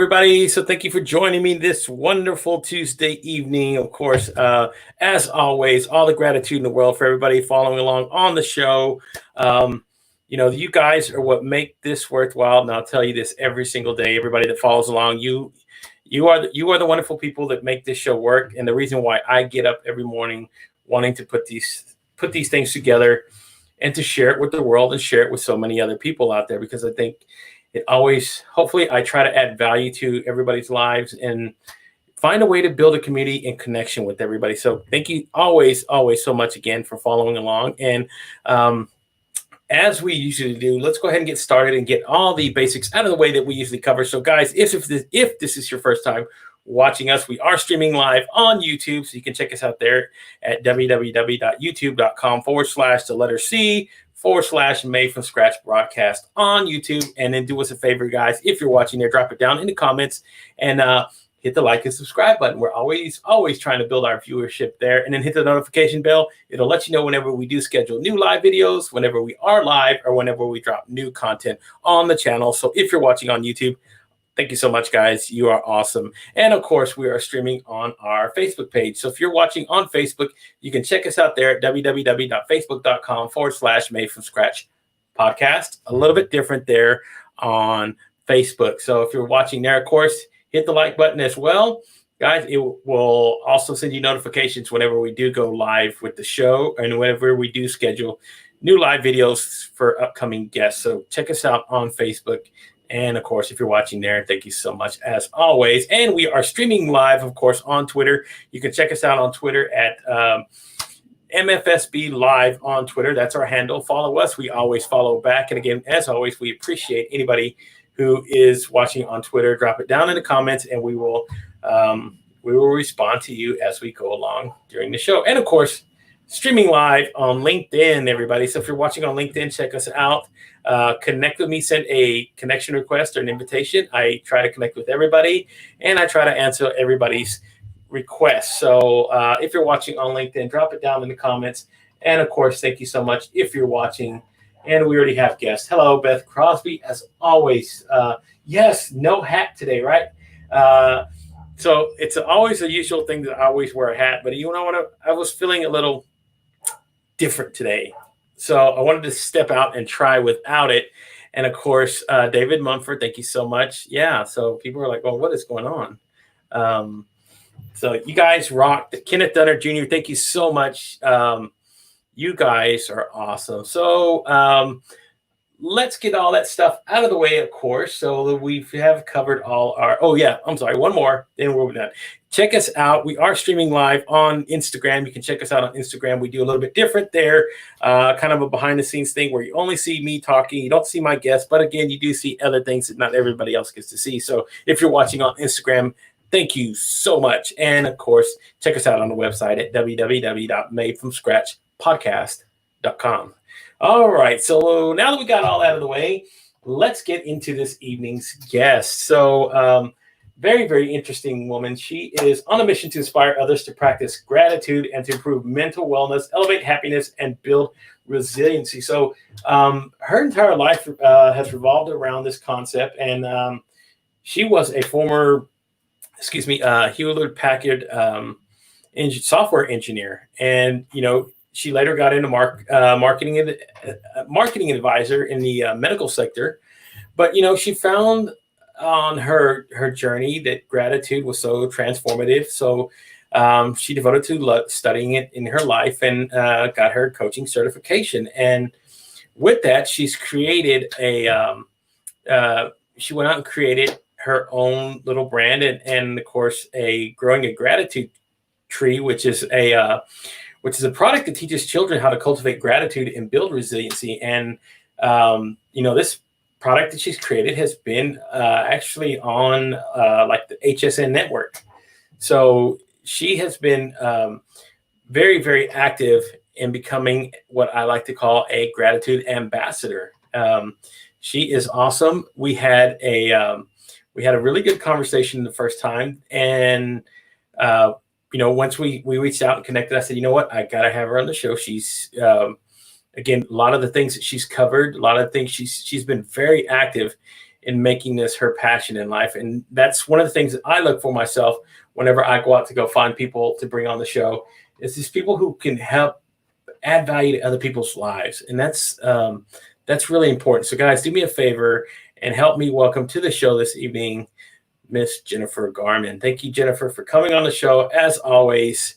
everybody. So thank you for joining me this wonderful Tuesday evening. Of course, as always, all the gratitude in the world for everybody following along on the show. You guys are what make this worthwhile. And I'll tell you this every single day. Everybody that follows along, you are the wonderful people that make this show work. And the reason why I get up every morning wanting to put these things together and to share it with the world and share it with so many other people out there, because I think hopefully I try to add value to everybody's lives and find a way to build a community and connection with everybody. So thank you always so much again for following along. And as we usually do, let's go ahead and get started and get all the basics out of the way that we usually cover. So guys, if this is your first time watching us, we are streaming live on YouTube. So you can check us out there at www.youtube.com/C/Made from Scratch broadcast on YouTube. And then do us a favor, guys, if you're watching there, drop it down in the comments and hit the like and subscribe button. We're always trying to build our viewership there. And then hit the notification bell. It'll let you know whenever we do schedule new live videos, whenever we are live, or whenever we drop new content on the channel. So if you're watching on YouTube, thank you so much, guys. You are awesome. And of course, we are streaming on our Facebook page. So if you're watching on Facebook, you can check us out there at www.facebook.com/Made from Scratch podcast. A little bit different there on Facebook. So if you're watching there, of course, hit the like button as well. Guys, it will also send you notifications whenever we do go live with the show and whenever we do schedule new live videos for upcoming guests. So check us out on Facebook. And of course, if you're watching there, thank you so much as always. And we are streaming live, of course, on Twitter. You can check us out on Twitter at MFSB Live on Twitter. That's our handle. Follow us. We always follow back. And again, as always, we appreciate anybody who is watching on Twitter. Drop it down in the comments, and we will respond to you as we go along during the show. And of course, streaming live on LinkedIn, everybody. So if you're watching on LinkedIn, check us out. Connect with me, send a connection request or an invitation. I try to connect with everybody, and I try to answer everybody's requests. So if you're watching on LinkedIn, drop it down in the comments. And of course, thank you so much if you're watching. And we already have guests. Hello, Beth Crosby, as always. Yes, no hat today, right? So it's always a usual thing that I always wear a hat, but you know what? I was feeling a little different today. So I wanted to step out and try without it. And of course, David Mumford, thank you so much. Yeah, so people are like, well, what is going on? So you guys rock. Kenneth Dunner Jr., thank you so much. You guys are awesome. So let's get all that stuff out of the way, of course, so that we have covered all our, one more, then we'll be done. Check us out. We are streaming live on Instagram. You can check us out on Instagram. We do a little bit different there, kind of a behind-the-scenes thing where you only see me talking. You don't see my guests, but again, you do see other things that not everybody else gets to see. So if you're watching on Instagram, thank you so much. And of course, check us out on the website at www.madefromscratchpodcast.com. All right, so now that we got all out of the way, let's get into this evening's guest. So very, very interesting woman. She is on a mission to inspire others to practice gratitude and to improve mental wellness, elevate happiness, and build resiliency. So her entire life has revolved around this concept, and she was a former, Hewlett-Packard software engineer, and she later got into marketing advisor in the medical sector. But she found on her journey that gratitude was so transformative. So she devoted to studying it in her life and got her coaching certification. And with that, she's created she went out and created her own little brand and of course growing a gratitude tree, which is a product that teaches children how to cultivate gratitude and build resiliency. And, this product that she's created has been actually on like the HSN network. So she has been very, very active in becoming what I like to call a gratitude ambassador. She is awesome. We had a really good conversation the first time. And, once we reached out and connected, I said, you know what, I got to have her on the show. She's, again, a lot of the things that she's covered, a lot of things she's been very active in making this her passion in life. And that's one of the things that I look for myself whenever I go out to go find people to bring on the show, is these people who can help add value to other people's lives. And that's really important. So guys, do me a favor and help me welcome to the show this evening, Miss Jennifer Garman. Thank you, Jennifer, for coming on the show. As always,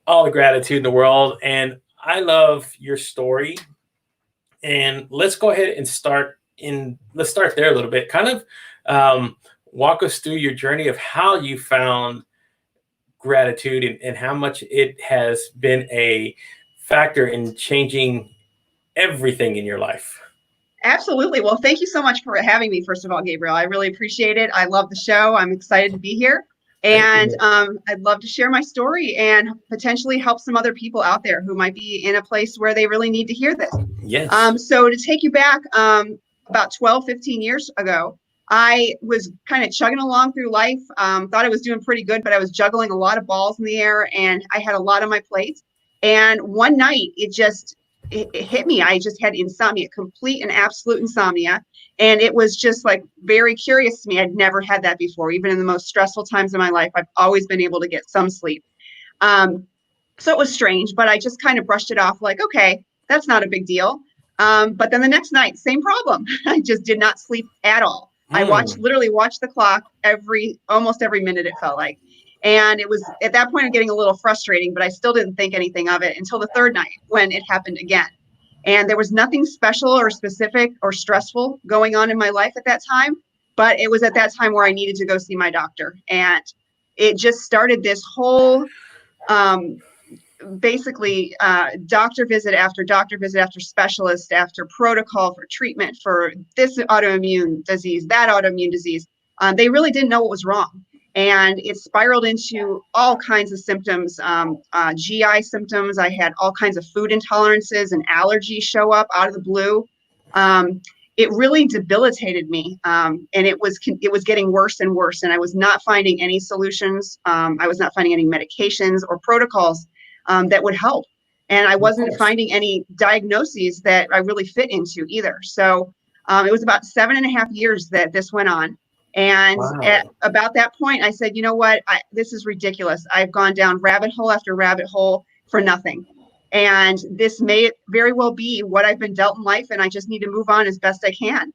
all the gratitude in the world. And I love your story. And let's go ahead and let's start there a little bit. Kind of walk us through your journey of how you found gratitude and how much it has been a factor in changing everything in your life. Absolutely. Well, thank you so much for having me, first of all, Gabriel. I really appreciate it. I love the show. I'm excited to be here. And I'd love to share my story and potentially help some other people out there who might be in a place where they really need to hear this. Yes. So to take you back about 12, 15 years ago, I was kind of chugging along through life, thought I was doing pretty good, but I was juggling a lot of balls in the air and I had a lot on my plate. And one night it hit me. I just had insomnia, complete and absolute insomnia. And it was just like very curious to me. I'd never had that before. Even in the most stressful times of my life, I've always been able to get some sleep. So it was strange, but I just kind of brushed it off like, okay, that's not a big deal. But then the next night, same problem. I just did not sleep at all. I literally watched the clock almost every minute, it felt like. And it was at that point getting a little frustrating, but I still didn't think anything of it until the third night when it happened again. And there was nothing special or specific or stressful going on in my life at that time, but it was at that time where I needed to go see my doctor. And it just started this whole, basically doctor visit after specialist, after protocol for treatment for this autoimmune disease, that autoimmune disease. They really didn't know what was wrong. And it spiraled into all kinds of symptoms, GI symptoms. I had all kinds of food intolerances and allergies show up out of the blue. It really debilitated me. And it was getting worse and worse. And I was not finding any solutions. I was not finding any medications or protocols that would help. And I wasn't finding any diagnoses that I really fit into either. So it was about 7.5 years that this went on. And at about that point, I said, you know what, this is ridiculous. I've gone down rabbit hole after rabbit hole for nothing. And this may very well be what I've been dealt in life. And I just need to move on as best I can.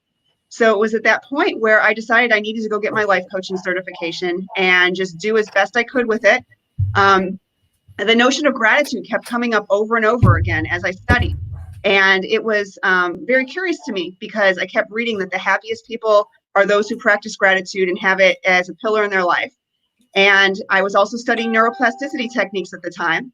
So it was at that point where I decided I needed to go get my life coaching certification and just do as best I could with it. The notion of gratitude kept coming up over and over again as I studied. And it was very curious to me because I kept reading that the happiest people are those who practice gratitude and have it as a pillar in their life. And I was also studying neuroplasticity techniques at the time.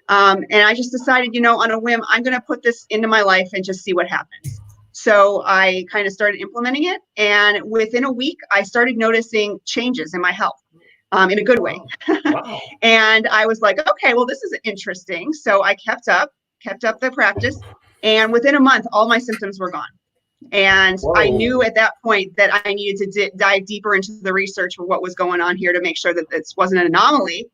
And I just decided, on a whim, I'm going to put this into my life and just see what happens. So I kind of started implementing it. And within a week, I started noticing changes in my health in a good way. Wow. And I was like, okay, well, this is interesting. So I kept up the practice. And within a month, all my symptoms were gone. And I knew at that point that I needed to dive deeper into the research for what was going on here to make sure that this wasn't an anomaly.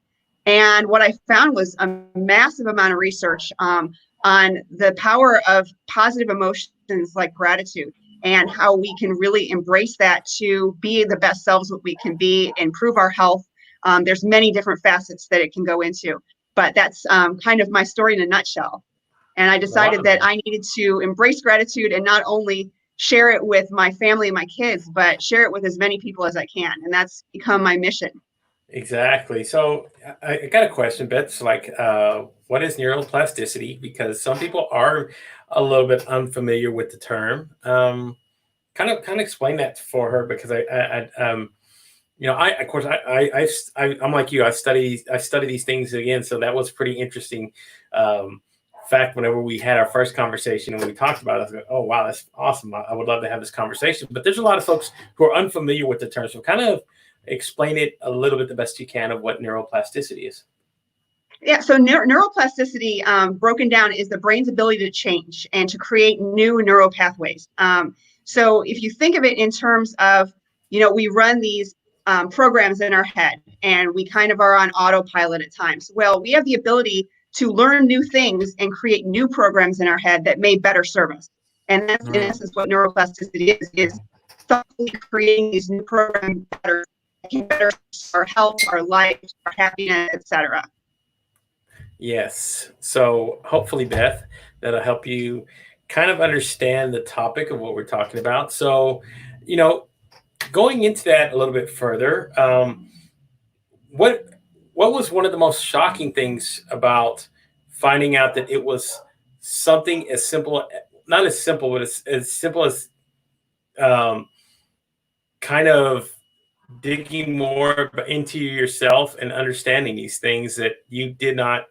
And what I found was a massive amount of research on the power of positive emotions like gratitude and how we can really embrace that to be the best selves that we can be, improve our health. There's many different facets that it can go into, but that's kind of my story in a nutshell. And I decided that I needed to embrace gratitude and not only share it with my family and my kids, but share it with as many people as I can. And that's become my mission. Exactly. So I got a question, Beth. Like, what is neuroplasticity? Because some people are a little bit unfamiliar with the term. Kind of explain that for her, because I'm like you. I study these things again. So that was pretty interesting. Fact, whenever we had our first conversation and we talked about it, I was like, oh, wow, that's awesome. I would love to have this conversation. But there's a lot of folks who are unfamiliar with the term. So kind of explain it a little bit the best you can of what neuroplasticity is. Yeah, so neuroplasticity, broken down, is the brain's ability to change and to create new neural pathways. So if you think of it in terms of, we run these programs in our head and we kind of are on autopilot at times. Well, we have the ability to learn new things and create new programs in our head that may better serve us. And that's in essence what neuroplasticity is thoughtfully creating these new programs that can better our health, our life, our happiness, etc. Yes. So hopefully, Beth, that'll help you kind of understand the topic of what we're talking about. So, you know, going into that a little bit further, what what was one of the most shocking things about finding out that it was something as simple, not as simple, but as simple as um, kind of digging more into yourself and understanding these things that you did not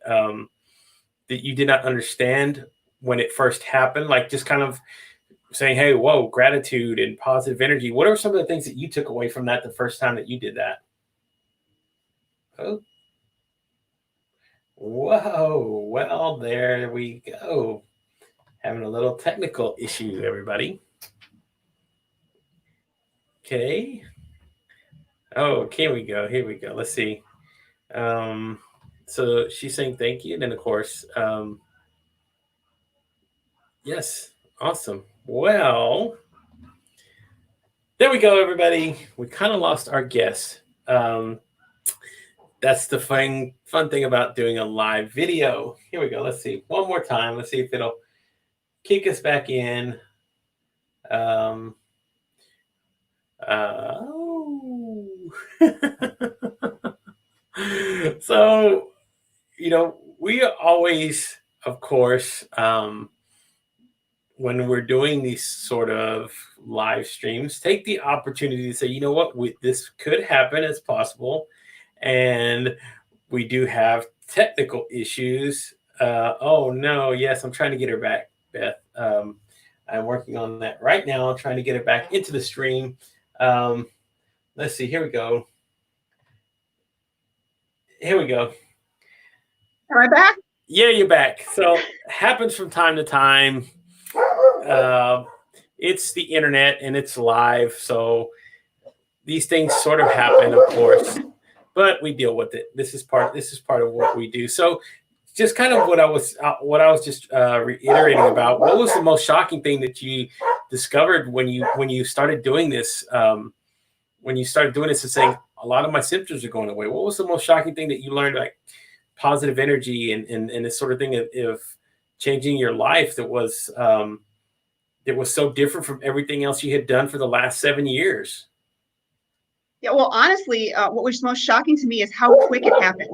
understand when it first happened, like just kind of saying, hey, whoa, gratitude and positive energy. What are some of the things that you took away from that the first time that you did that? Oh, whoa. Well, there we go. Having a little technical issue, everybody. Okay. Oh, here we go. Here we go. Let's see. Um, so she's saying thank you. And then, of course, yes, awesome. Well, there we go, everybody. We kind of lost our guest. That's the fun thing about doing a live video. Here we go. Let's see one more time. Let's see if it'll kick us back in. Um, oh. So, we always, of course, when we're doing these sort of live streams, take the opportunity to say, you know what, this could happen, it's possible. And we do have technical issues. Oh, no, yes, I'm trying to get her back, Beth. I'm working on that right now, trying to get her back into the stream. Let's see, here we go. Here we go. Am I back? Yeah, you're back. So happens from time to time. It's the internet and it's live, so these things sort of happen, of course, but we deal with it. This is part of what we do. So just kind of what I was just reiterating about. What was the most shocking thing that you discovered when you started doing this? When you started doing this and saying a lot of my symptoms are going away. What was the most shocking thing that you learned, like positive energy and this sort of thing of changing your life that was so different from everything else you had done for the last 7 years? Yeah, well, honestly, what was most shocking to me is how quick it happened.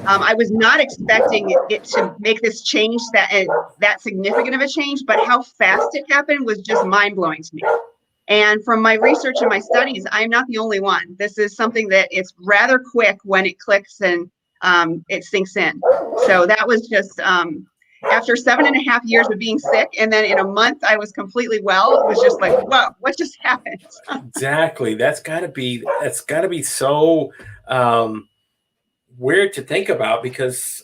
I was not expecting it to make this change, that significant of a change, but how fast it happened was just mind-blowing to me. And from my research and my studies, I'm not the only one. This is something that it's rather quick when it clicks and it sinks in. So that was just after 7.5 years of being sick, and then in a month I was completely well. It was just like, whoa, what just happened? Exactly. That's got to be so weird to think about, because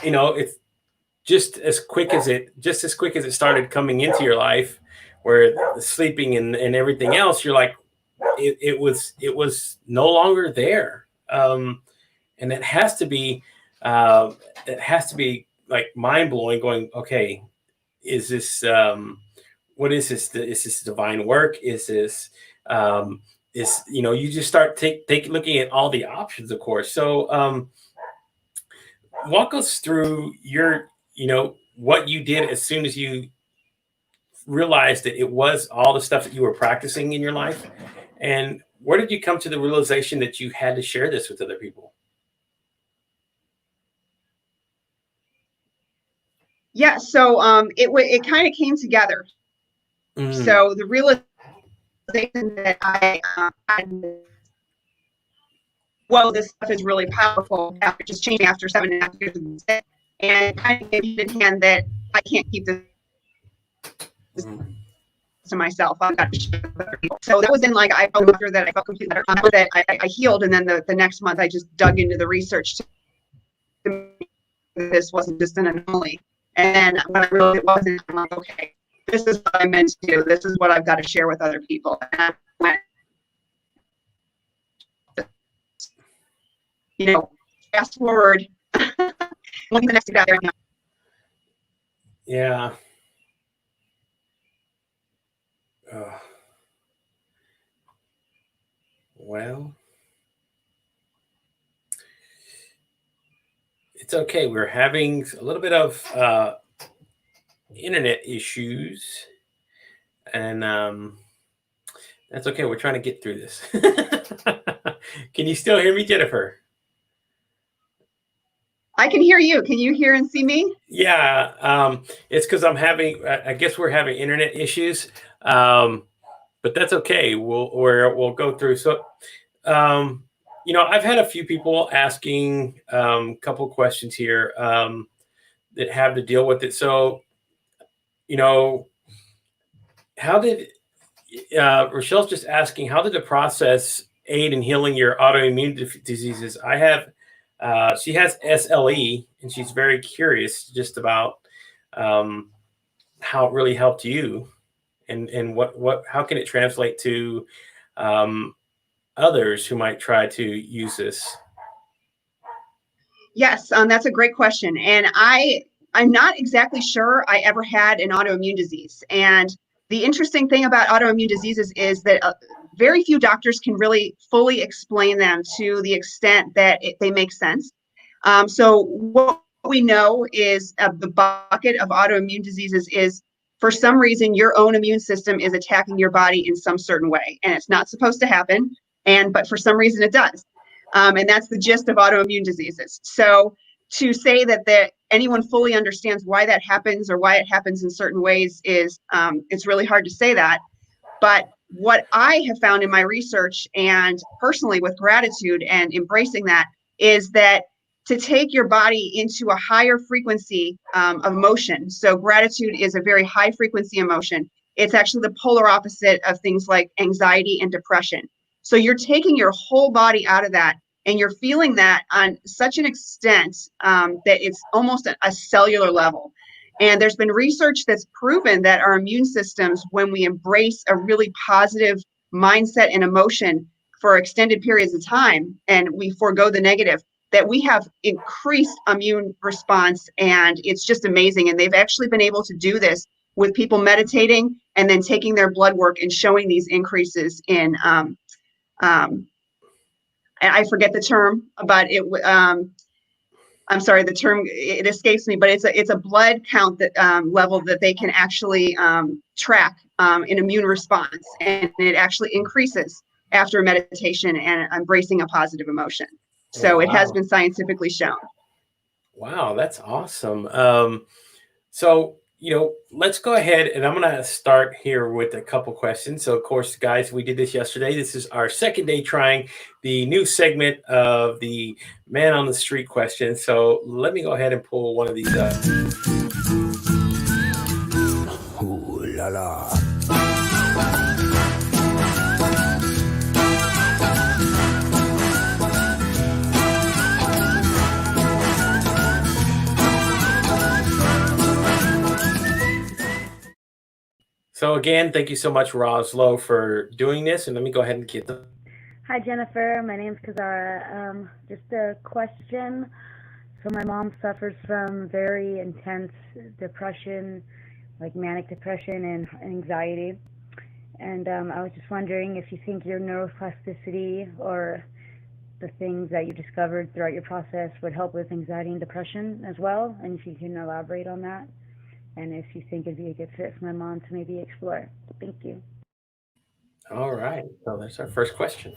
it's just as quick as it started coming into your life, where the sleeping and everything else, you're like, it was no longer there. And it has to be like mind blowing, going, okay, is this what is this? Is this divine work? Is this you just start looking at all the options, of course. So walk us through what you did as soon as you realized that it was all the stuff that you were practicing in your life, and where did you come to the realization that you had to share this with other people? Yeah, so it kind of came together. So the realization that I had, whoa, this stuff is really powerful, after just changing after 7.5 years of sick, and kind of gave in hand that I can't keep this to myself. I've got to share with other people. So that was in, like, after that I felt completely better, that I healed, and then the next month I just dug into the research to this wasn't just an anomaly. And then when I realized it wasn't, I'm like, okay, this is what I meant to do. This is what I've got to share with other people. And I went, fast forward, when the next guy right now. Yeah. Well, it's okay. We're having a little bit of internet issues, and that's okay. We're trying to get through this. Can you still hear me, Jennifer? I can hear you. Can you hear and see me? Yeah, it's because I guess we're having internet issues, but that's okay. We'll go through. So, I've had a few people asking a couple questions here that have to deal with it. So, how did Rochelle's just asking, how did the process aid in healing your autoimmune diseases? She has SLE, and she's very curious just about how it really helped you, and how can it translate to others who might try to use this. Yes, that's a great question, and I'm not exactly sure I ever had an autoimmune disease. And the interesting thing about autoimmune diseases is that very few doctors can really fully explain them to the extent that they make sense. So what we know is the bucket of autoimmune diseases is, for some reason, your own immune system is attacking your body in some certain way, and it's not supposed to happen, but for some reason it does. And that's the gist of autoimmune diseases. So to say that anyone fully understands why that happens or why it happens in certain ways is it's really hard to say that. But what I have found in my research and personally with gratitude and embracing that is that to take your body into a higher frequency of emotion. So gratitude is a very high frequency emotion. It's actually the polar opposite of things like anxiety and depression. So you're taking your whole body out of that, and you're feeling that on such an extent that it's almost a cellular level. And there's been research that's proven that our immune systems, when we embrace a really positive mindset and emotion for extended periods of time, and we forego the negative, that we have increased immune response, and it's just amazing. And they've actually been able to do this with people meditating and then taking their blood work and showing these increases in I forget the term, but I'm sorry, the term, it escapes me, but it's a blood count that level that they can actually track an immune response, and it actually increases after meditation and embracing a positive emotion. So Wow. It has been scientifically shown. Wow, that's awesome. So, let's go ahead, and I'm going to start here with a couple questions. So, of course, guys, we did this yesterday. This is our second day trying the new segment of the Man on the Street question. So let me go ahead and pull one of these up. Ooh la la. So again, thank you so much, Roslo, for doing this. And let me go ahead and get them. Hi, Jennifer. My name's Kazara. Just a question. So my mom suffers from very intense depression, like manic depression and anxiety. And I was just wondering if you think your neuroplasticity or the things that you discovered throughout your process would help with anxiety and depression as well, and if you can elaborate on that. And if you think it'd be a good fit for my mom to maybe explore. Thank you. All right. So that's our first question.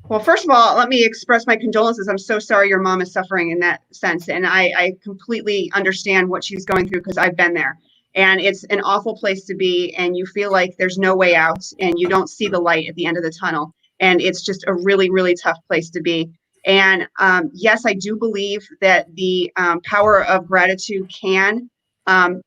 Well, first of all, let me express my condolences. I'm so sorry your mom is suffering in that sense. And I completely understand what she's going through because I've been there. And it's an awful place to be. And you feel like there's no way out and you don't see the light at the end of the tunnel. And it's just a really, really tough place to be. And yes, I do believe that the power of gratitude can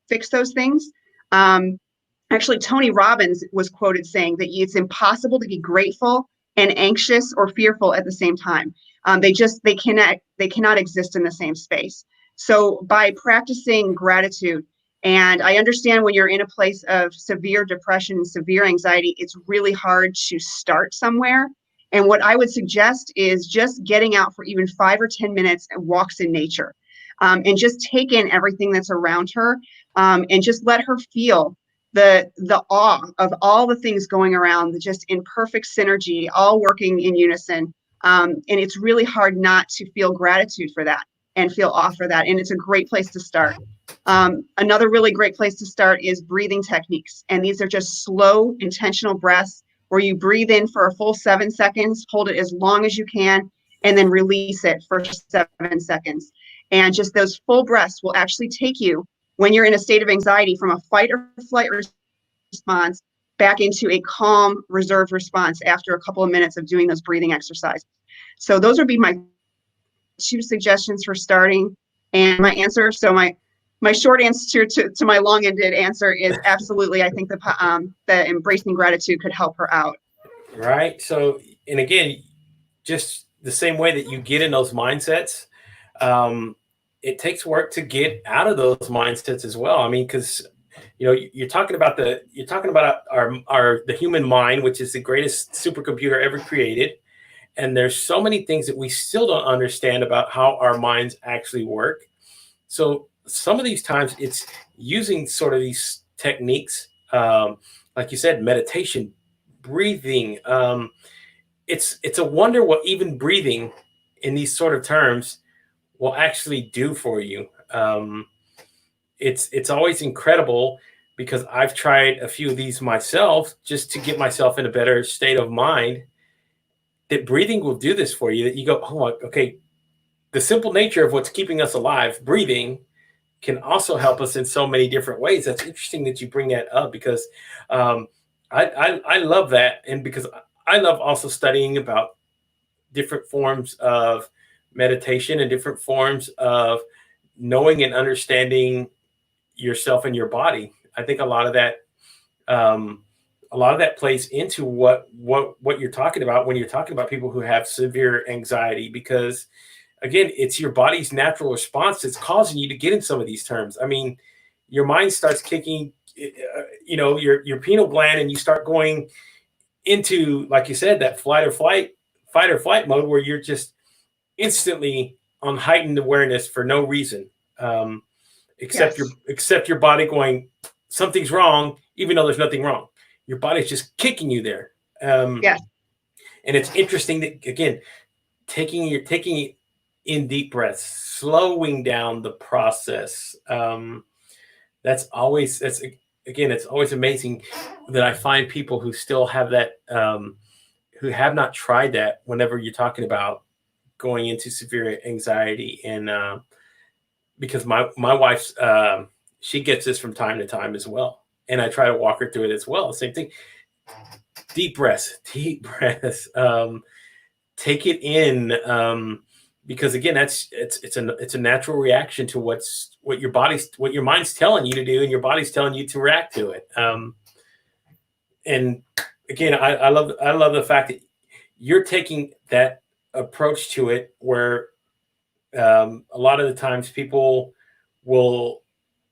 fix those things. Actually, Tony Robbins was quoted saying that it's impossible to be grateful and anxious or fearful at the same time. They cannot exist in the same space. So by practicing gratitude, and I understand when you're in a place of severe depression and severe anxiety, it's really hard to start somewhere. And what I would suggest is just getting out for even 5 or 10 minutes and walks in nature. And just take in everything that's around her and just let her feel the awe of all the things going around, just in perfect synergy, all working in unison. And it's really hard not to feel gratitude for that and feel awe for that. And it's a great place to start. Another really great place to start is breathing techniques. And these are just slow, intentional breaths where you breathe in for a full 7 seconds, hold it as long as you can, and then release it for 7 seconds. And just those full breaths will actually take you, when you're in a state of anxiety, from a fight or flight response back into a calm, reserved response after a couple of minutes of doing those breathing exercises. So those would be my 2 suggestions for starting. And my answer, so my short answer to my long-ended answer is absolutely. I think the embracing gratitude could help her out. Right. So, and again, just the same way that you get in those mindsets, it takes work to get out of those mindsets as well. I mean, because you're talking about the human mind, which is the greatest supercomputer ever created, and there's so many things that we still don't understand about how our minds actually work. So some of these times it's using sort of these techniques, like you said, meditation, breathing. It's a wonder what even breathing in these sort of terms will actually do for you. It's always incredible, because I've tried a few of these myself just to get myself in a better state of mind, that breathing will do this for you, that you go, oh, okay, the simple nature of what's keeping us alive, breathing, can also help us in so many different ways. That's interesting that you bring that up, because I love that. And because I love also studying about different forms of meditation and different forms of knowing and understanding yourself and your body. I think a lot of that plays into what you're talking about when you're talking about people who have severe anxiety, because again, it's your body's natural response that's causing you to get in some of these terms. I mean, your mind starts kicking, your pineal gland, and you start going into, like you said, that fight or flight mode, where you're just instantly on heightened awareness for no reason, except your body going, something's wrong, even though there's nothing wrong. Your body's just kicking you there. Yes. And it's interesting that, again, taking in deep breaths, slowing down the process. It's always amazing that I find people who still have that, who have not tried that whenever you're talking about going into severe anxiety. And because my wife's, she gets this from time to time as well. And I try to walk her through it as well. Same thing. Deep breaths. Take it in, because again, it's a natural reaction to what your mind's telling you to do, and your body's telling you to react to it. And again, I love the fact that you're taking that approach to it, where a lot of the times people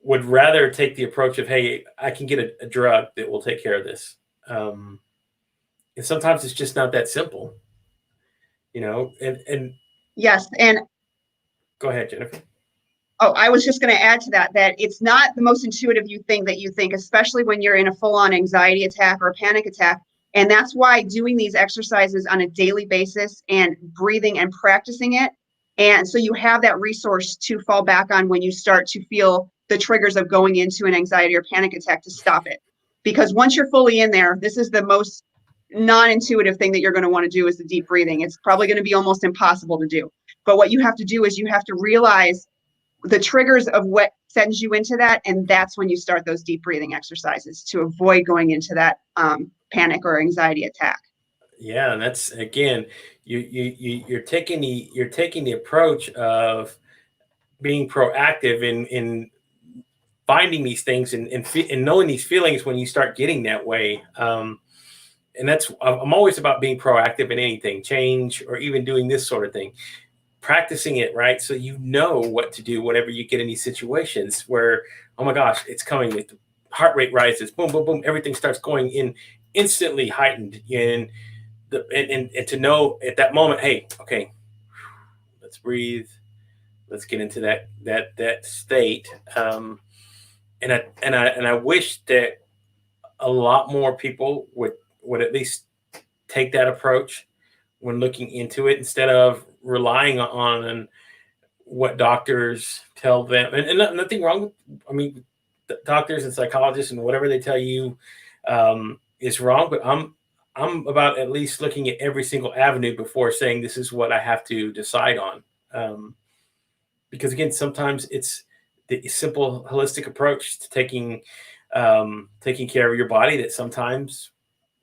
would rather take the approach of, hey, I can get a drug that will take care of this. And sometimes it's just not that simple. And yes. And go ahead, Jennifer. oh, I was just going to add to that it's not the most intuitive thing that you think, especially when you're in a full-on anxiety attack or a panic attack. And that's why doing these exercises on a daily basis and breathing and practicing it. And so you have that resource to fall back on when you start to feel the triggers of going into an anxiety or panic attack, to stop it. Because once you're fully in there, this is the most non-intuitive thing that you're going to want to do, is the deep breathing. It's probably going to be almost impossible to do. But what you have to do is you have to realize the triggers of what sends you into that. And that's when you start those deep breathing exercises to avoid going into that panic or anxiety attack. Yeah. And that's, again, you're taking the approach of being proactive in finding these things and knowing these feelings when you start getting that way. And I'm always about being proactive in anything, change, or even doing this sort of thing, practicing it, right? So you know what to do whenever you get in these situations where, oh my gosh, it's coming, the heart rate rises, boom, boom, boom, everything starts going in instantly heightened, and to know at that moment, hey, okay, let's breathe, let's get into that state. And I wish that a lot more people would at least take that approach when looking into it, instead of relying on what doctors tell them. And nothing wrong with, I mean, doctors and psychologists and whatever they tell you is wrong. But I'm about at least looking at every single avenue before saying this is what I have to decide on. Because again, sometimes it's the simple holistic approach to taking care of your body that sometimes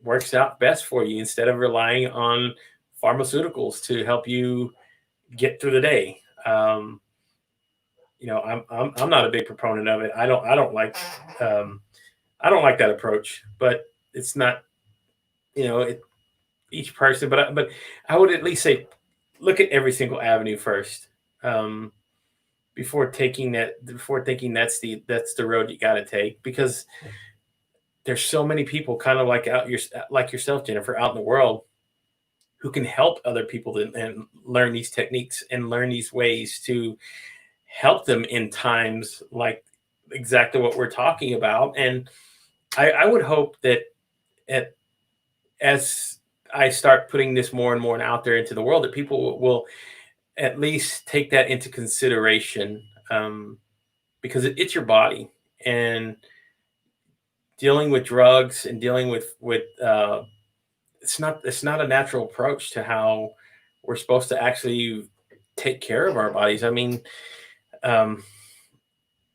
works out best for you, instead of relying on pharmaceuticals to help you get through the day. I'm not a big proponent of it. I don't like that approach, but it's not, each person, but I would at least say, look at every single avenue first, before thinking that's the road you got to take, because there's so many people kind of like yourself, Jennifer, out in the world, who can help other people and learn these techniques and learn these ways to help them in times like exactly what we're talking about. And I would hope that as I start putting this more and more out there into the world, that people will at least take that into consideration, because it's your body, and dealing with drugs and dealing with it's not a natural approach to how we're supposed to actually take care of our bodies. I mean,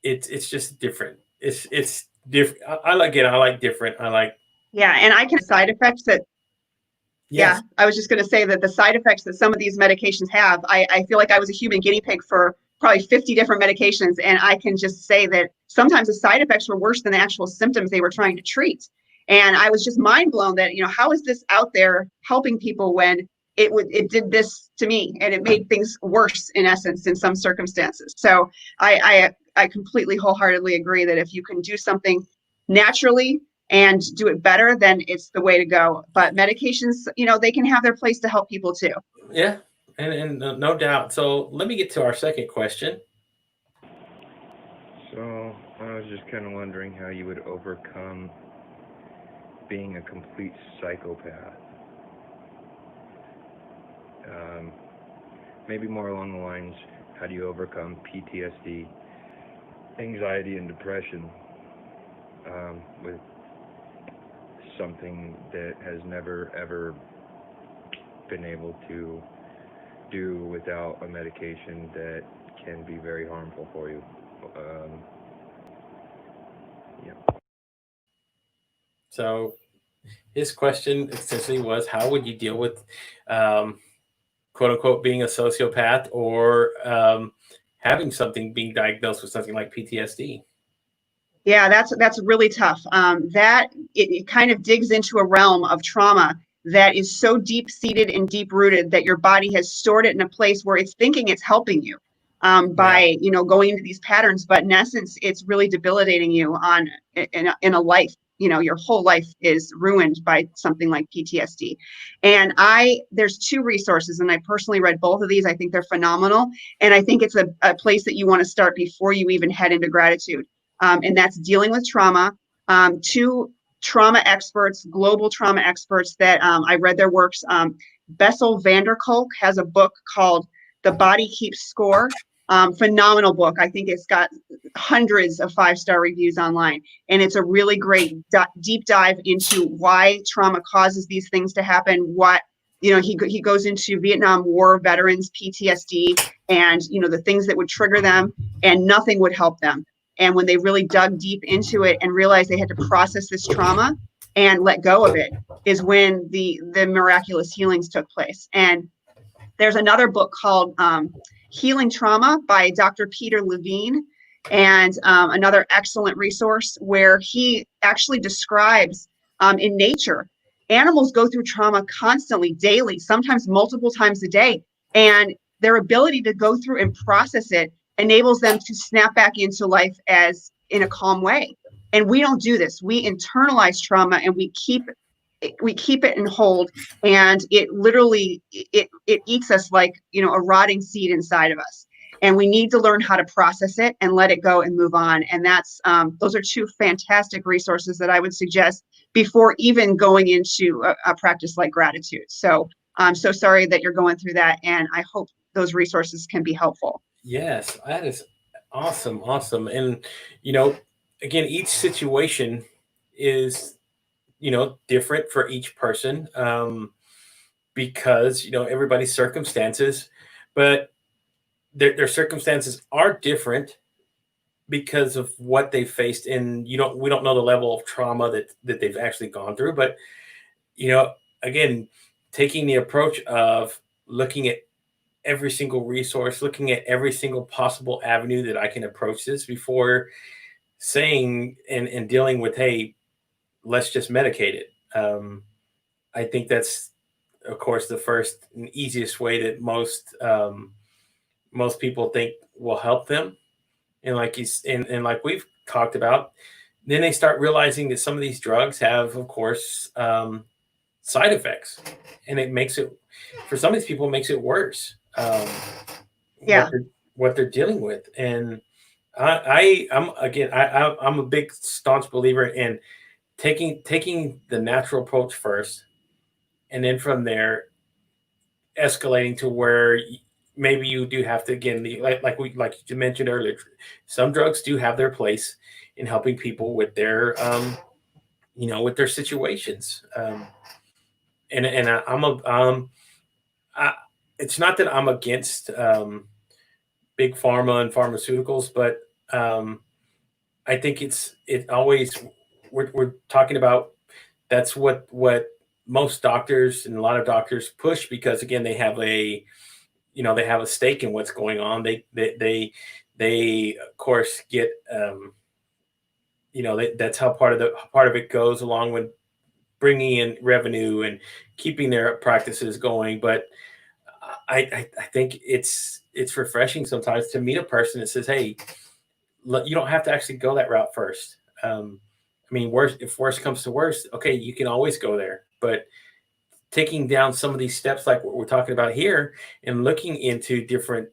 it's just different. It's different. I like it. I like different. I like. Yeah, and I can side effects that. Yes. Yeah, I was just going to say that the side effects that some of these medications have, I feel like I was a human guinea pig for probably 50 different medications, and I can just say that sometimes the side effects were worse than the actual symptoms they were trying to treat. And I was just mind blown that, how is this out there helping people when it did this to me, and it made things worse in essence in some circumstances. So I completely wholeheartedly agree that if you can do something naturally and do it better, then it's the way to go. But medications, they can have their place to help people too. Yeah, and no doubt. So let me get to our second question. So I was just kind of wondering how you would overcome being a complete psychopath. Maybe more along the lines, how do you overcome PTSD, anxiety, and depression with something that has never ever been able to do without a medication that can be very harmful for you. Yeah. So his question essentially was, how would you deal with quote unquote being a sociopath, or being diagnosed with something like PTSD? Yeah, that's really tough. That it kind of digs into a realm of trauma that is so deep seated and deep rooted that your body has stored it in a place where it's thinking it's helping you by going into these patterns, but in essence, it's really debilitating you in a life. Your whole life is ruined by something like PTSD. And there's two resources, and I personally read both of these. I think they're phenomenal, and I think it's a place that you want to start before you even head into gratitude. And that's Dealing with Trauma. Two trauma experts, global trauma experts that I read their works. Bessel van der Kolk has a book called The Body Keeps Score. Phenomenal book. I think it's got hundreds of 5-star reviews online. And it's a really great deep dive into why trauma causes these things to happen. He goes into Vietnam War veterans, PTSD, and the things that would trigger them, and nothing would help them. And when they really dug deep into it and realized they had to process this trauma and let go of it, is when the miraculous healings took place. And there's another book called Healing Trauma by Dr. Peter Levine, and another excellent resource where he actually describes in nature, animals go through trauma constantly, daily, sometimes multiple times a day. And their ability to go through and process it enables them to snap back into life as in a calm way. And we don't do this. We internalize trauma and we keep it in hold, and it literally it eats us like a rotting seed inside of us. And we need to learn how to process it and let it go and move on. And that's those are two fantastic resources that I would suggest before even going into a practice like gratitude. So I'm so sorry that you're going through that, and I hope those resources can be helpful. Yes, that is awesome, awesome. And you know, again, each situation is different for each person, because everybody's circumstances, but their circumstances are different because of what they faced, and we don't know the level of trauma that they've actually gone through. But again, taking the approach of looking at every single resource, looking at every single possible avenue that I can approach this before saying and dealing with, hey, let's just medicate it. I think that's, of course, the first and easiest way that most people think will help them. And like we've talked about, then they start realizing that some of these drugs have, of course, side effects, and it makes it, for some of these people, it makes it worse. Yeah. What they're dealing with. And I'm a big staunch believer in taking the natural approach first, and then from there escalating to where maybe you do have to, again, like you mentioned earlier, some drugs do have their place in helping people with their with their situations. And I, it's not that I'm against big pharma and pharmaceuticals, but I think it always, we're talking about, that's what most doctors and a lot of doctors push, because again, they have a stake in what's going on. They of course get that's how part of it goes, along with bringing in revenue and keeping their practices going. But I think it's refreshing sometimes to meet a person that says, hey, you don't have to actually go that route first. I mean, if worst comes to worst, okay, you can always go there. But taking down some of these steps, like what we're talking about here, and looking into different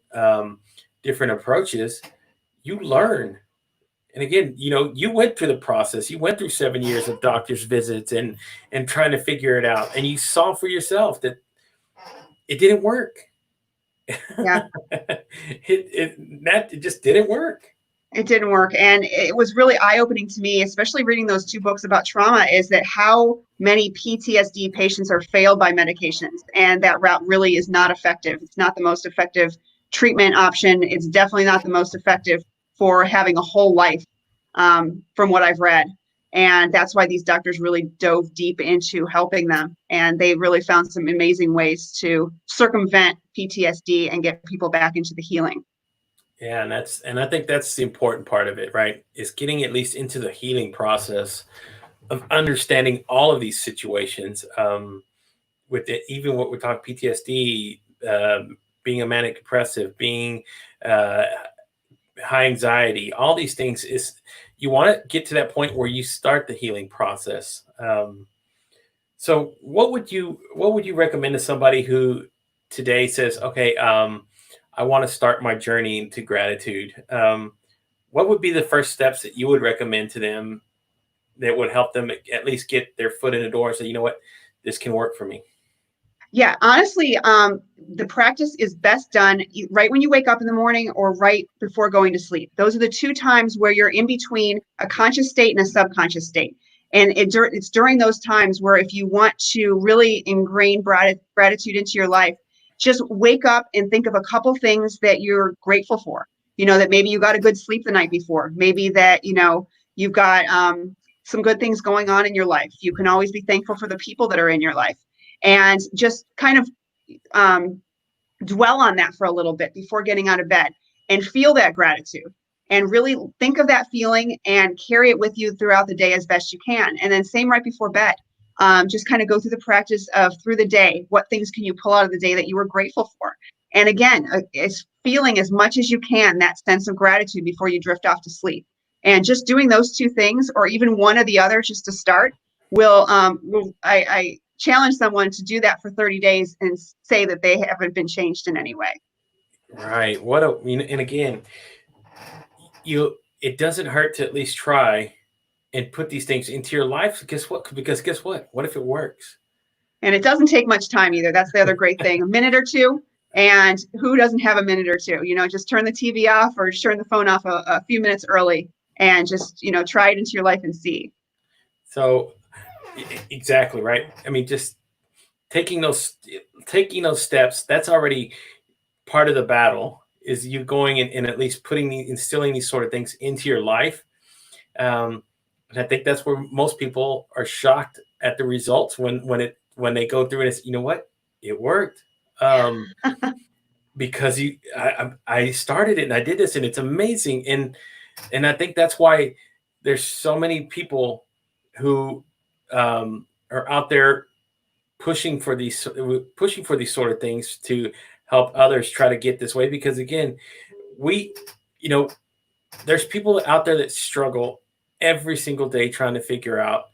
approaches, you learn. And again, you went through the process. You went through 7 years of doctor's visits and trying to figure it out, and you saw for yourself that it didn't work. Yeah. it just didn't work. It didn't work. And it was really eye-opening to me, especially reading those 2 books about trauma, is that how many PTSD patients are failed by medications. And that route really is not effective. It's not the most effective treatment option. It's definitely not the most effective for having a whole life, from what I've read. And that's why these doctors really dove deep into helping them. And they really found some amazing ways to circumvent PTSD and get people back into the healing. Yeah, and I think that's the important part of it, right? Is getting at least into the healing process of understanding all of these situations. With it, even what we're talking PTSD, being a manic depressive, being high anxiety, all these things, is you want to get to that point where you start the healing process. So what would you recommend to somebody who today says, okay, I want to start my journey into gratitude? What would be the first steps that you would recommend to them that would help them at least get their foot in the door and say, you know what, this can work for me? Yeah, honestly, the practice is best done right when you wake up in the morning or right before going to sleep. Those are the 2 times where you're in between a conscious state and a subconscious state. And it's during those times where, if you want to really ingrain gratitude into your life, just wake up and think of a couple things that you're grateful for. That maybe you got a good sleep the night before. Maybe that, you've got some good things going on in your life. You can always be thankful for the people that are in your life. And just kind of dwell on that for a little bit before getting out of bed, and feel that gratitude, and really think of that feeling and carry it with you throughout the day as best you can. And then same right before bed. Just kind of go through the practice of, through the day, what things can you pull out of the day that you were grateful for? And again, it's feeling as much as you can that sense of gratitude before you drift off to sleep. And just doing those 2 things, or even one or the other, just to start, I challenge someone to do that for 30 days and say that they haven't been changed in any way. Right. And again, it doesn't hurt to at least try and put these things into your life. Guess what? Because guess what? What if it works? And it doesn't take much time either. That's the other great thing. A minute or two. And who doesn't have a minute or two? Just turn the TV off or just turn the phone off a few minutes early and just, try it into your life and see. So exactly right. I mean, just taking those steps, that's already part of the battle, is you going and at least instilling these sort of things into your life. And I think that's where most people are shocked at the results when they go through and it's, you know what, it worked. Because I started it and I did this and it's amazing. And I think that's why there's so many people who are out there pushing for these sort of things to help others try to get this way. Because again, there's people out there that struggle every single day trying to figure out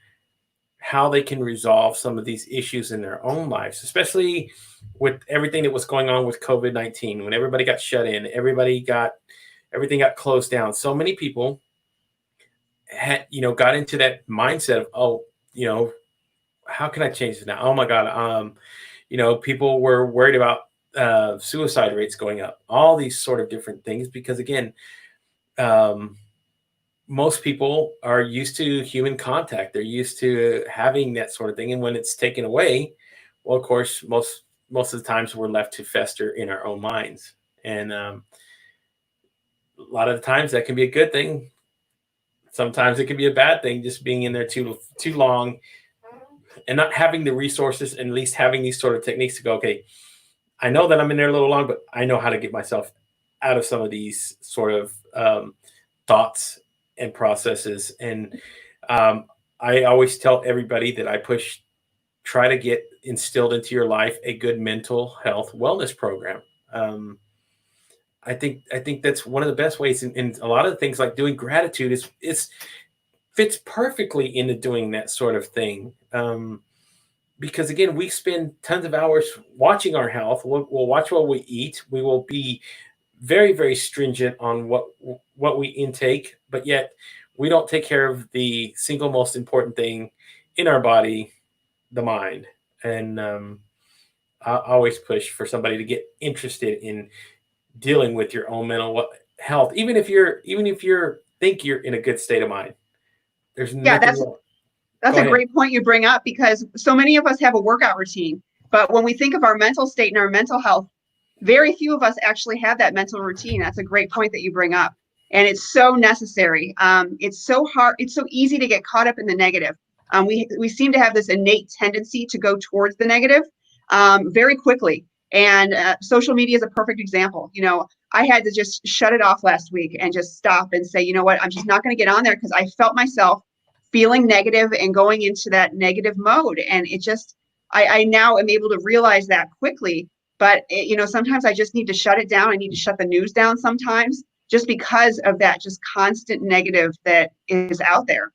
how they can resolve some of these issues in their own lives, especially with everything that was going on with COVID-19, when everybody got shut in, everything got closed down. So many people got into that mindset of, how can I change this now? Oh my God. People were worried about suicide rates going up, all these sort of different things, because again, most people are used to human contact. They're used to having that sort of thing. And when it's taken away, well, of course, most of the times we're left to fester in our own minds. And a lot of the times that can be a good thing. Sometimes it can be a bad thing, just being in there too long and not having the resources, and at least having these sort of techniques to go, okay, I know that I'm in there a little long, but I know how to get myself out of some of these sort of thoughts and processes. And I always tell everybody that I try to get instilled into your life a good mental health wellness program. I think that's one of the best ways. And a lot of the things like doing gratitude fits perfectly into doing that sort of thing. Because again, we spend tons of hours watching our health. We'll watch what we eat. We will be very, very stringent on what we intake, but yet we don't take care of the single most important thing in our body, the mind. And I always push for somebody to get interested in dealing with your own mental health, even if you think you're in a good state of mind. There's nothing wrong. That's a great point you bring up, because so many of us have a workout routine, but when we think of our mental state and our mental health, very few of us actually have that mental routine. That's a great point that you bring up. And it's so necessary. It's so hard. It's so easy to get caught up in the negative. We seem to have this innate tendency to go towards the negative very quickly. And social media is a perfect example. I had to just shut it off last week and just stop and say, you know what, I'm just not going to get on there, because I felt myself feeling negative and going into that negative mode. And I now am able to realize that quickly. But sometimes I just need to shut it down. I need to shut the news down sometimes, just because of that just constant negative that is out there.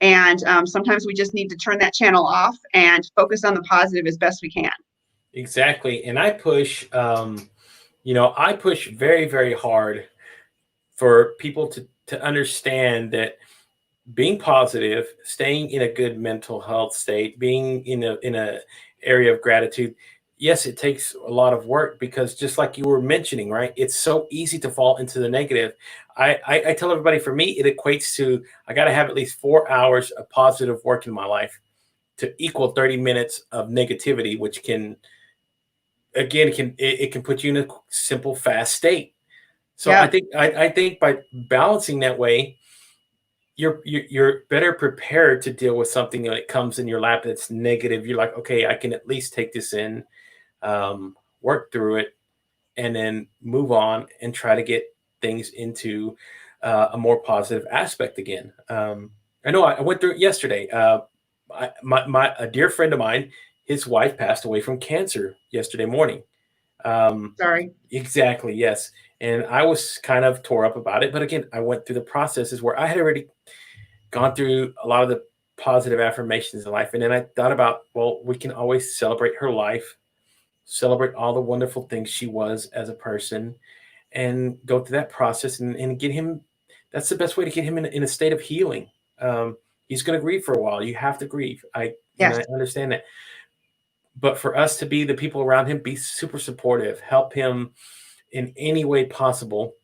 And sometimes we just need to turn that channel off and focus on the positive as best we can. Exactly. And I push, I push very, very hard for people to understand that being positive, staying in a good mental health state, being in a area of gratitude, yes, it takes a lot of work, because just like you were mentioning, right, it's so easy to fall into the negative. I tell everybody, for me, it equates to, I got to have at least 4 hours of positive work in my life to equal 30 minutes of negativity, which can put you in a simple, fast state. So yeah. I think by balancing that way, you're better prepared to deal with something when it comes in your lap that's negative. You're like, okay, I can at least take this in, work through it, and then move on and try to get things into a more positive aspect again. I know I went through it yesterday. A dear friend of mine, his wife passed away from cancer yesterday morning. Sorry. Exactly. Yes. And I was kind of tore up about it. But again, I went through the processes where I had already gone through a lot of the positive affirmations in life. And then I thought about, well, we can always celebrate her life, celebrate all the wonderful things she was as a person, and go through that process and get him. That's the best way to get him in a state of healing. He's going to grieve for a while. You have to grieve. I Yes. understand that. But for us to be the people around him, be super supportive, help him in any way possible.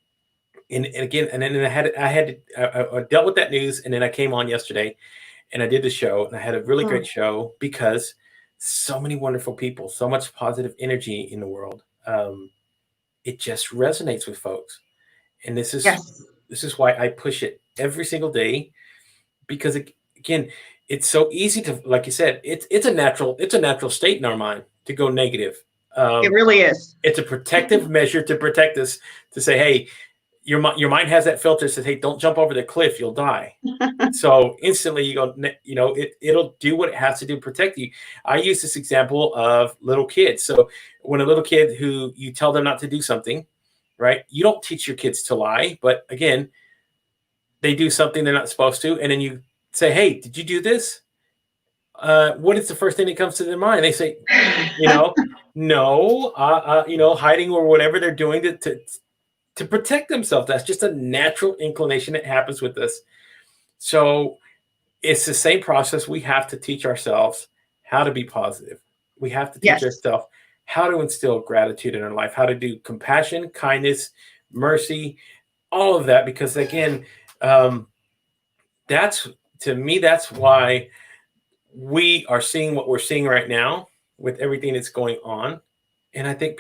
And again, and then I dealt with that news, and then I came on yesterday, and I did the show, and I had a really great show because so many wonderful people, so much positive energy in the world. It just resonates with folks, and this is why I push it every single day, because again, it's so easy to, like you said, it's a natural state in our mind to go negative. It really is. It's a protective measure to protect us, to say, hey, your mind has that filter that says, hey, don't jump over the cliff, you'll die. So instantly you go, it'll do what it has to do to protect you. I use this example of little kids. So when a little kid who you tell them not to do something, right? You don't teach your kids to lie, but again, they do something they're not supposed to. And then you say, hey, did you do this? What is the first thing that comes to their mind? They say, no, hiding or whatever they're doing to protect themselves. That's just a natural inclination that happens with us. So it's the same process. We have to teach ourselves how to be positive. We have to teach ourselves how to instill gratitude in our life, how to do compassion, kindness, mercy, all of that. Because again, that's why we are seeing what we're seeing right now with everything that's going on. And I think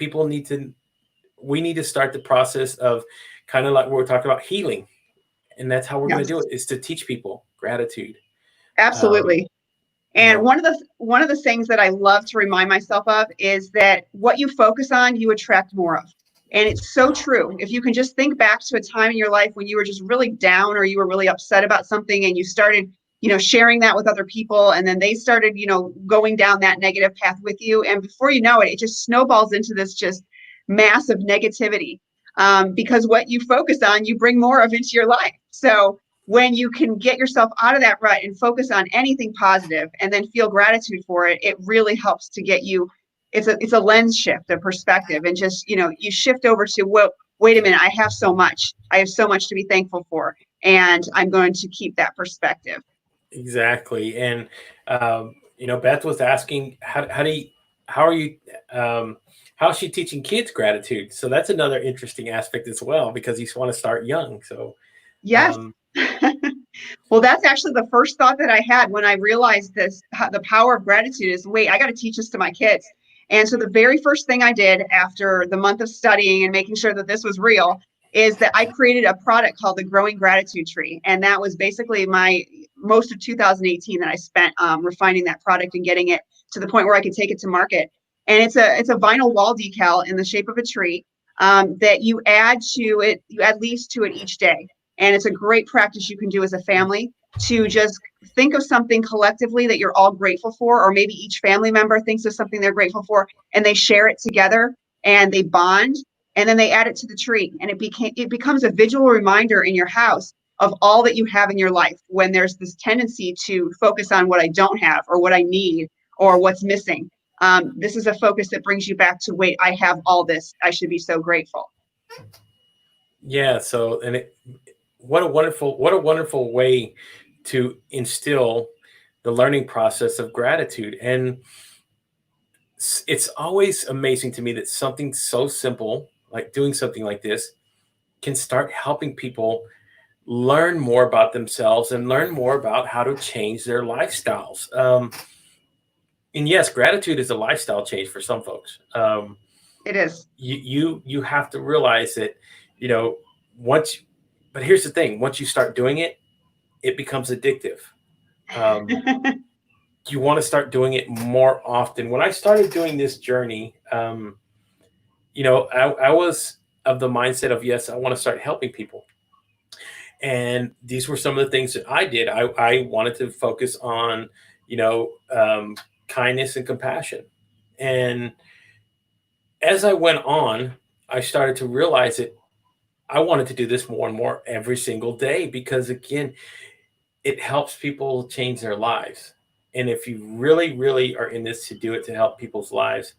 we need to start the process of kind of like we're talking about healing. And that's how we're going to do it, is to teach people gratitude. Absolutely. And one of the things that I love to remind myself of is that what you focus on, you attract more of. And it's so true. If you can just think back to a time in your life when you were just really down, or you were really upset about something, and you started, sharing that with other people, and then they started, going down that negative path with you. And before you know it, it just snowballs into this just massive negativity, because what you focus on, you bring more of into your life. So when you can get yourself out of that rut and focus on anything positive and then feel gratitude for it, it really helps to get you. It's a lens shift, a perspective, and just, you shift over to, well, wait a minute, I have so much to be thankful for, and I'm going to keep that perspective. Exactly. And, Beth was asking, how is she teaching kids gratitude? So that's another interesting aspect as well, because you want to start young. So yes. Well, that's actually the first thought that I had when I realized the power of gratitude is, wait, I got to teach this to my kids. And so the very first thing I did after the month of studying and making sure that this was real is that I created a product called the Growing Gratitude Tree. And that was basically most of 2018 that I spent refining that product and getting it to the point where I could take it to market. And it's a vinyl wall decal in the shape of a tree that you add leaves to it each day. And it's a great practice you can do as a family, to just think of something collectively that you're all grateful for, or maybe each family member thinks of something they're grateful for, and they share it together and they bond, and then they add it to the tree. And it becomes a visual reminder in your house of all that you have in your life, when there's this tendency to focus on what I don't have, or what I need, or what's missing. This is a focus that brings you back to, wait, I have all this. I should be so grateful. Yeah. So, what a wonderful way to instill the learning process of gratitude. And it's always amazing to me that something so simple, like doing something like this, can start helping people learn more about themselves and learn more about how to change their lifestyles. And yes, gratitude is a lifestyle change for some folks. It is. You have to realize that, but here's the thing: once you start doing it, it becomes addictive. You want to start doing it more often. When I started doing this journey, I was of the mindset of, yes, I want to start helping people. And these were some of the things that I did. I wanted to focus on, kindness and compassion. And as I went on, I started to realize that I wanted to do this more and more every single day, because again, it helps people change their lives. And if you really, really are in this to do it to help people's lives,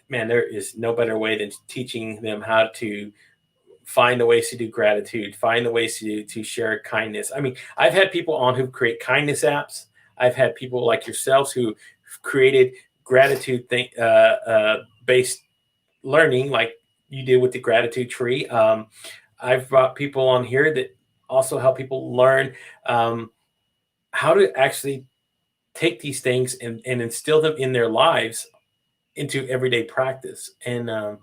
man, there is no better way than teaching them how to find the ways to do gratitude, find the ways to share kindness. I mean, I've had people on who create kindness apps. I've had people like yourselves who created gratitude based learning, like you did with the gratitude tree. I've brought people on here that also help people learn how to actually take these things and instill them in their lives into everyday practice. And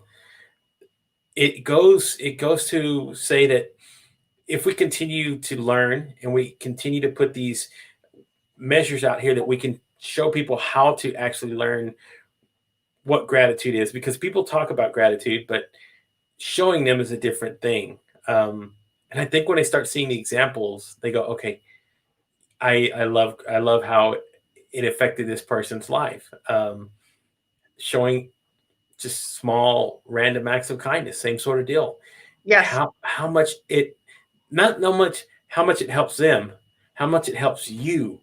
it goes to say that if we continue to learn and we continue to put these measures out here, that we can show people how to actually learn what gratitude is, because people talk about gratitude, but showing them is a different thing. And I think when they start seeing the examples, they go, okay, I love how it affected this person's life. Showing just small random acts of kindness, same sort of deal. Yes. How much it, not much how much it helps them, how much it helps you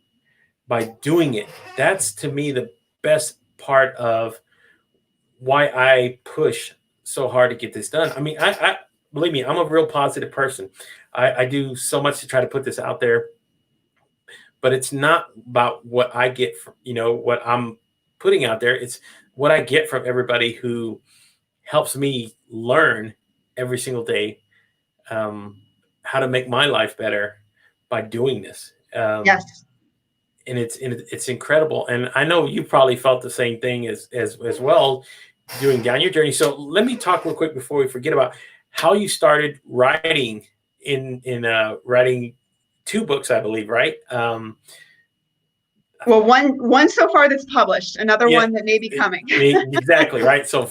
by doing it. That's to me the best part of why I push so hard to get this done. I mean, I believe me, I'm a real positive person. I do so much to try to put this out there, but it's not about what I get from, what I'm putting out there. It's what I get from everybody who helps me learn every single day how to make my life better by doing this. Yes. And it's incredible. And I know you probably felt the same thing as well, doing down your journey. So let me talk real quick before we forget about how you started writing writing 2 books, I believe, right? Well, one so far that's published, another one that may be coming. Exactly, right. So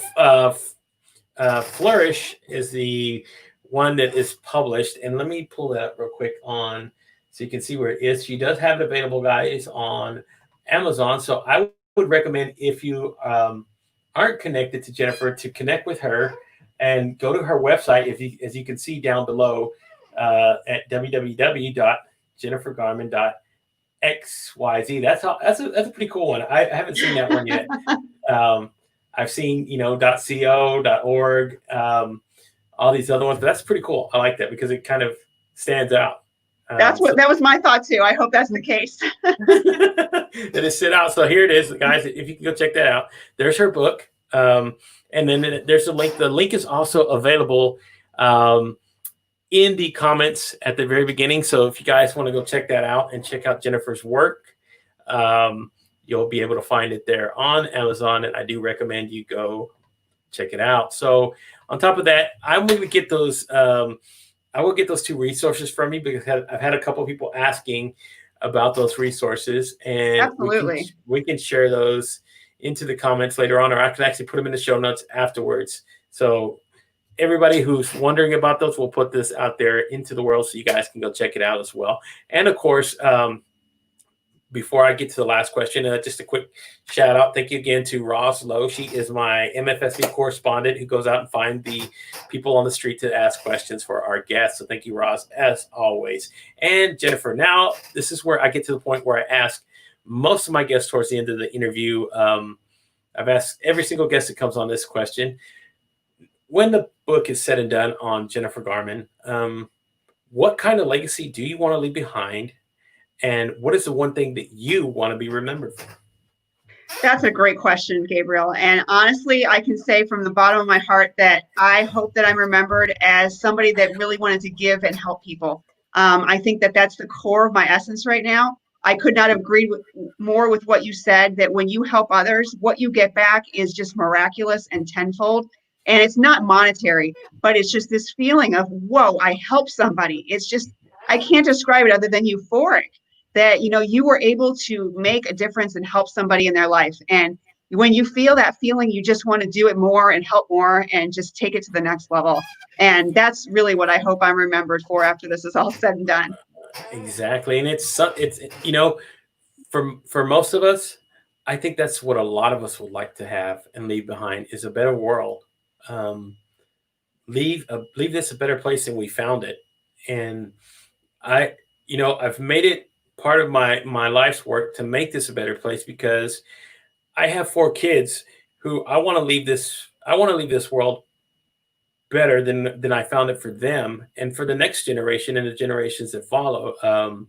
Flourish is the one that is published. And let me pull that up real quick on so you can see where it is. She does have it available, guys, on Amazon. So I would recommend, if you aren't connected to Jennifer, to connect with her and go to her website, as you can see down below, at www.jennifergarman.xyz. That's a pretty cool one. I haven't seen that one yet. I've seen .co, .org, all these other ones, but that's pretty cool. I like that because it kind of stands out. That was my thought too. I hope that's the case. That is sit out. So here it is, guys. If you can go check that out, there's her book. And then there's a link. The link is also available in the comments at the very beginning. So if you guys want to go check that out and check out Jennifer's work, you'll be able to find it there on Amazon. And I do recommend you go check it out. So on top of that, I'm going to get those. I will get those 2 resources from you, because I've had a couple of people asking about those resources, and absolutely, we can share those into the comments later on, or I can actually put them in the show notes afterwards. So everybody who's wondering about those, we'll put this out there into the world so you guys can go check it out as well. And of course, before I get to the last question, just a quick shout out. Thank you again to Roz Lowe. She is my MFSB correspondent who goes out and finds the people on the street to ask questions for our guests. So thank you, Roz, as always. And Jennifer, now this is where I get to the point where I ask most of my guests towards the end of the interview. I've asked every single guest that comes on this question. When the book is said and done on Jennifer Garman, what kind of legacy do you want to leave behind? And what is the one thing that you want to be remembered for? That's a great question, Gabriel. And honestly, I can say from the bottom of my heart that I hope that I'm remembered as somebody that really wanted to give and help people. I think that that's the core of my essence right now. I could not have agreed more with what you said, that when you help others, what you get back is just miraculous and tenfold. And it's not monetary, but it's just this feeling of, whoa, I helped somebody. It's just, I can't describe it other than euphoric. That, you were able to make a difference and help somebody in their life. And when you feel that feeling, you just want to do it more and help more and just take it to the next level. And that's really what I hope I'm remembered for after this is all said and done. Exactly. And it's for most of us, I think that's what a lot of us would like to have and leave behind, is a better world. Leave this a better place than we found it. And I've made it part of my life's work to make this a better place, because I have 4 kids who I want to leave this world better than I found it for them and for the next generation and the generations that follow.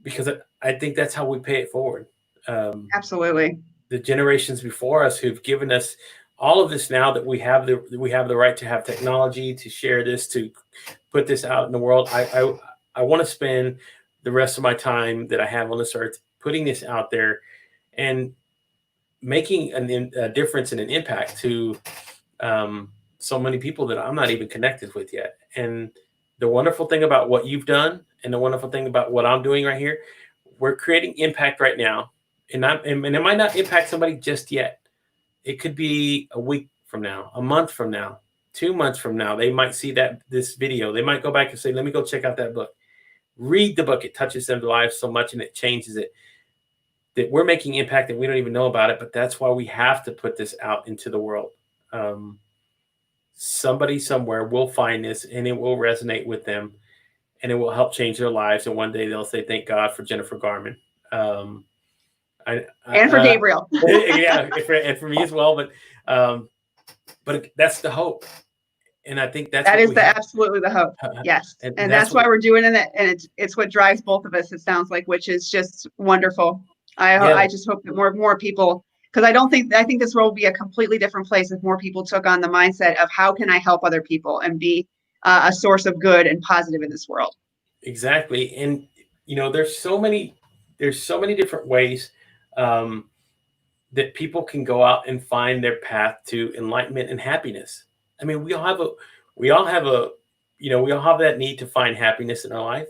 Because I think that's how we pay it forward. Absolutely. The generations before us who've given us all of this, now that we have the right to have technology, to share this, to put this out in the world. I want to spend the rest of my time that I have on this earth putting this out there and making a difference and an impact to so many people that I'm not even connected with yet. And the wonderful thing about what you've done and the wonderful thing about what I'm doing right here, we're creating impact right now. And it might not impact somebody just yet. It could be a week from now, a month from now, 2 months from now. They might see this video. They might go back and say, let me go check out that book. Read the book. It touches their lives so much and it changes it. That we're making impact and we don't even know about it. But that's why we have to put this out into the world. Somebody somewhere will find this and it will resonate with them and it will help change their lives. And one day they'll say, thank God for Jennifer Garman. And for Gabriel. Yeah, and for me as well. But that's the hope. And I think that's absolutely the hope. Yes. And that's why we're doing it. And it's what drives both of us, it sounds like, which is just wonderful. I just hope that more people, because I think this world would be a completely different place if more people took on the mindset of how can I help other people and be a source of good and positive in this world. Exactly. And, there's so many different ways that people can go out and find their path to enlightenment and happiness. I mean, we all have that need to find happiness in our life.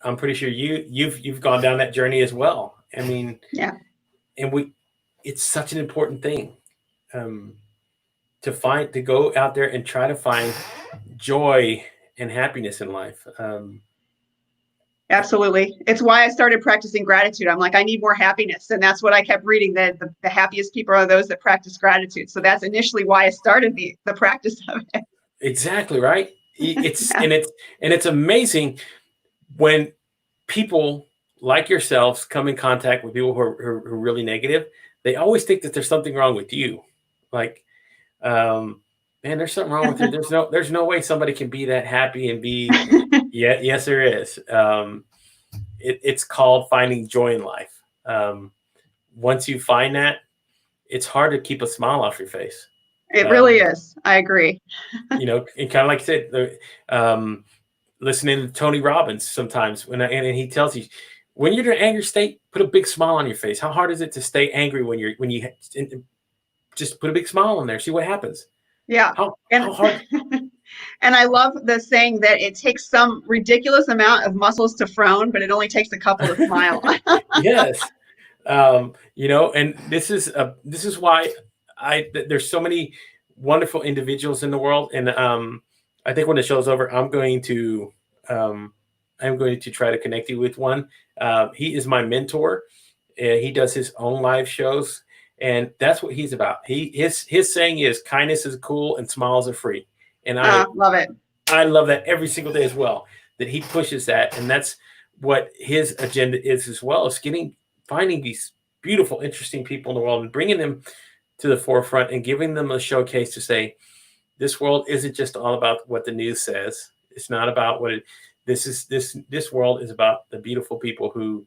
I'm pretty sure you've gone down that journey as well. I mean, yeah. And it's such an important thing to go out there and try to find joy and happiness in life. Absolutely. It's why I started practicing gratitude. I'm like, I need more happiness. And that's what I kept reading, that the happiest people are those that practice gratitude. So that's initially why I started the practice of it. Exactly. Right. And it's amazing when people like yourselves come in contact with people who are really negative. They always think that there's something wrong with you. Like, man, there's something wrong with you. There's no way somebody can be that happy and be. Yes, there is. It's called finding joy in life. Once you find that, it's hard to keep a smile off your face. It really is. I agree. And kind of like I said, listening to Tony Robbins sometimes and he tells you, when you're in an angry state, put a big smile on your face. How hard is it to stay angry when you just put a big smile on there? See what happens. Yeah. How hard? And I love the saying that it takes some ridiculous amount of muscles to frown, but it only takes a couple to smile. Yes. And this is why there's so many wonderful individuals in the world. And I think when the show's over, I'm going to try to connect you with one. He is my mentor. He does his own live shows, and that's what he's about. His saying is kindness is cool and smiles are free. And I love it. I love that every single day as well, that he pushes that. And that's what his agenda is as well, is finding these beautiful, interesting people in the world and bringing them to the forefront and giving them a showcase to say, this world isn't just all about what the news says. It's not about this world is about the beautiful people who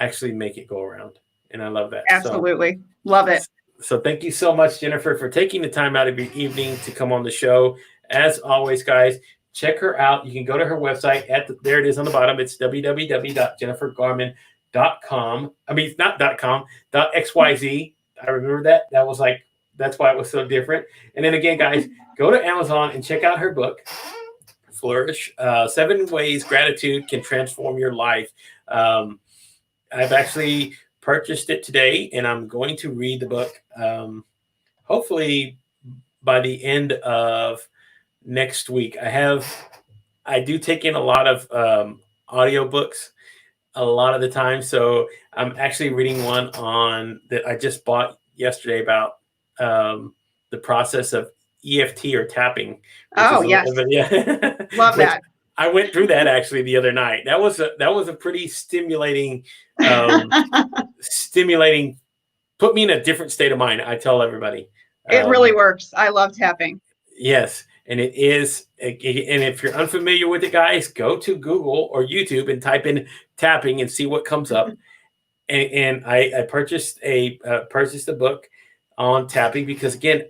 actually make it go around. And I love that. Absolutely. Love it. So thank you so much, Jennifer, for taking the time out of your evening to come on the show. As always, guys, check her out. You can go to her website there it is on the bottom. It's www.jennifergarman.com. I mean, not .com, .xyz. I remember that. That's why it was so different. And then again, guys, go to Amazon and check out her book, Flourish. 7 Ways Gratitude Can Transform Your Life. I've actually purchased it today, and I'm going to read the book hopefully by the end of next week. I do take in a lot of audiobooks a lot of the time. So I'm actually reading one that I just bought yesterday about the process of EFT or tapping. Oh, yes. Yeah. Love that. I went through that actually the other night. That was a pretty stimulating, put me in a different state of mind. I tell everybody, It really works. I love tapping. Yes. And it is, and if you're unfamiliar with it, guys, go to Google or YouTube and type in tapping and see what comes up. And I purchased a book on tapping because, again,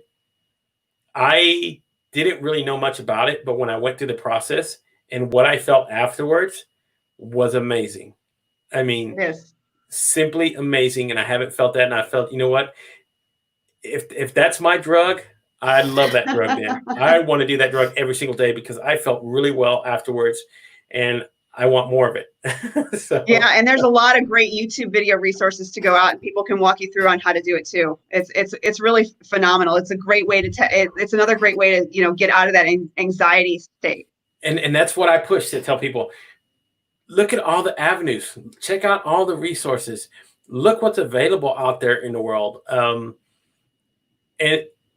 I didn't really know much about it, but when I went through the process and what I felt afterwards was amazing. I mean, yes, simply amazing. And I haven't felt that. And I felt, you know what? If that's my drug, I love that drug then. I want to do that drug every single day because I felt really well afterwards and I want more of it. So, yeah, and there's a lot of great YouTube video resources to go out and people can walk you through on how to do it too. It's really phenomenal. It's a great way to it's another great way to, you know, get out of that anxiety state. And that's what I push to tell people. Look at all the avenues. Check out all the resources. Look what's available out there in the world. And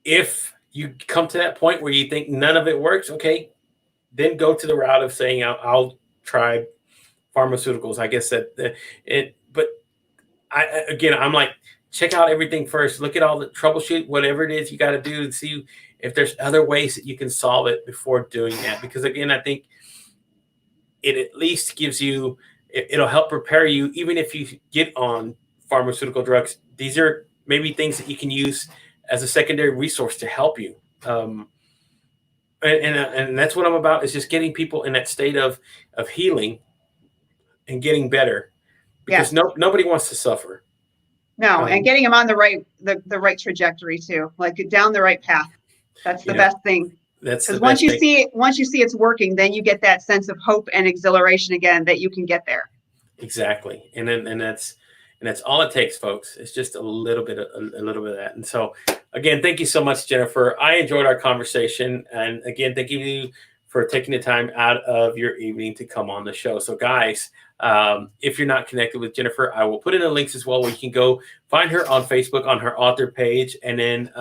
if you come to that point where you think none of it works, okay, then go to the route of saying I'll try pharmaceuticals. I guess that it. But I'm like, check out everything first. Look at all the troubleshoot, whatever it is you got to do, and see if there's other ways that you can solve it before doing that. Because again, I think it at least gives you. It'll help prepare you, even if you get on pharmaceutical drugs. These are maybe things that you can use as a secondary resource to help you. And that's what I'm about, is just getting people in that state of healing and getting better, because nobody wants to suffer. No, and getting them on the right trajectory too, like down the right path. That's the best thing. That's because once you see it's working, then you get that sense of hope and exhilaration again that you can get there. Exactly. And that's all it takes, folks. It's just a little bit of that. And so, again, thank you so much, Jennifer. I enjoyed our conversation. And again, thank you for taking the time out of your evening to come on the show. So, guys, if you're not connected with Jennifer, I will put in the links as well, where you can go find her on Facebook on her author page. And then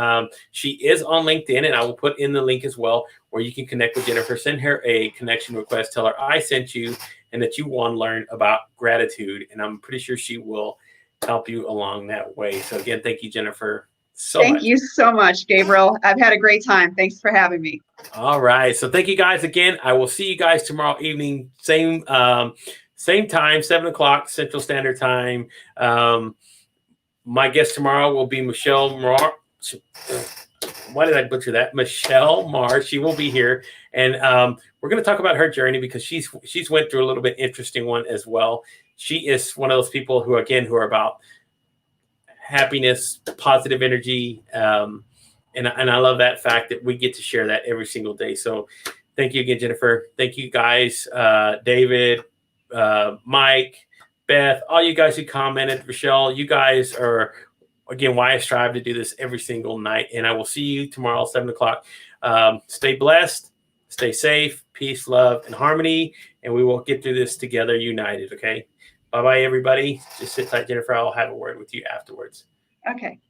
she is on LinkedIn, and I will put in the link as well where you can connect with Jennifer. Send her a connection request. Tell her I sent you and that you want to learn about gratitude. And I'm pretty sure she will help you along that way. So again, thank you, Jennifer. Thank you so much, Gabriel. I've had a great time. Thanks for having me. All right. So thank you guys again. I will see you guys tomorrow evening, same time, 7:00 Central Standard Time. My guest tomorrow will be Michelle Mar. Why did I butcher that? Michelle Mar. She will be here, and we're going to talk about her journey, because she's went through a little bit interesting one as well. She is one of those people who are about happiness, positive energy, and I love that fact that we get to share that every single day. So thank you again, Jennifer. Thank you guys, David, Mike, Beth, all you guys who commented, Rochelle. You guys are, again, why I strive to do this every single night. And I will see you tomorrow, 7:00. Stay blessed, stay safe, peace, love, and harmony, and we will get through this together, united. Okay. Bye-bye, everybody. Just sit tight, Jennifer. I'll have a word with you afterwards. Okay.